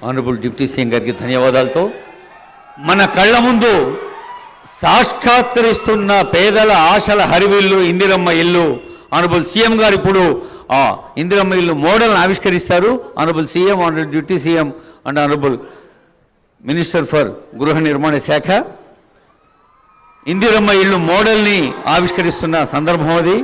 Honourable deputy CM గారికి ధన్యవాదాలతో మన కళ్ళ ముందు సాక్షాత్కరిస్తున్న పేదల ఆశల హరివిల్లు ఇందిరమ్మ ఇల్లు ఆనరబుల్ సీఎం గారు ఇప్పుడు ఆ ఇందిరమ్మ ఇల్లు మోడల్ని ఆవిష్కరిస్తారు. Honourable CM, honourable deputy CM and honourable minister for గృహ నిర్మాణ శాఖ ఇందిరమ్మ ఇల్లు మోడల్ని ఆవిష్కరిస్తున్న సందర్భం అది.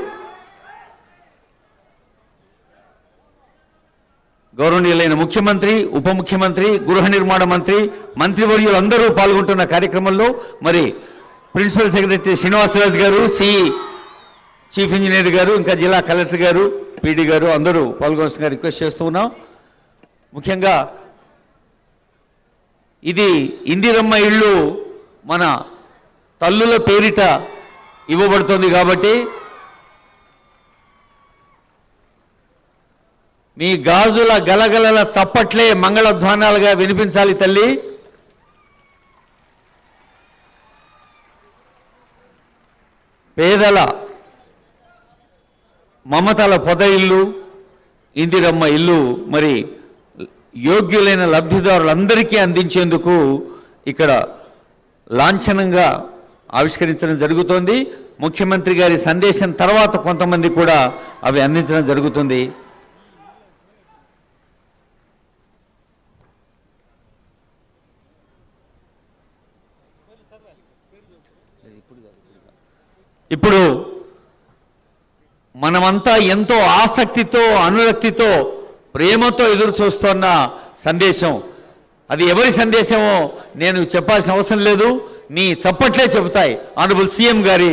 గౌరవనీయులైన ముఖ్యమంత్రి, ఉప ముఖ్యమంత్రి, గృహ నిర్మాణ మంత్రి, మంత్రివర్యులు అందరూ పాల్గొంటున్న కార్యక్రమంలో మరి ప్రిన్సిపల్ సెక్రటరీ శ్రీనివాసరాజు గారు, చీఫ్ ఇంజనీర్ గారు, ఇంకా జిల్లా కలెక్టర్ గారు, పీడీ గారు అందరూ పాల్గొనాల్సిందిగా రిక్వెస్ట్ చేస్తూ ఉన్నాం. ముఖ్యంగా ఇది ఇందిరమ్మ ఇల్లు మన తల్లుల పేరిట ఇవ్వబడుతుంది కాబట్టి మీ గాజుల గలగలల చప్పట్లే మంగళధ్వానాలుగా వినిపించాలి తల్లి. పేదల మమతల పొద ఇల్లు ఇందిరమ్మ ఇల్లు మరి యోగ్యులైన లబ్ధిదారులందరికీ అందించేందుకు ఇక్కడ లాంఛనంగా ఆవిష్కరించడం జరుగుతోంది. ముఖ్యమంత్రి గారి సందేశం తర్వాత కొంతమంది కూడా అవి అందించడం జరుగుతుంది. ఇప్పుడు మనమంతా ఎంతో ఆసక్తితో, అనురక్తితో, ప్రేమతో ఎదురు చూస్తున్న సందేశం, అది ఎవరి సందేశమో నేను చెప్పాల్సిన అవసరం లేదు, మీ చప్పట్లే చెబుతాయి. ఆనరబుల్ సీఎం గారి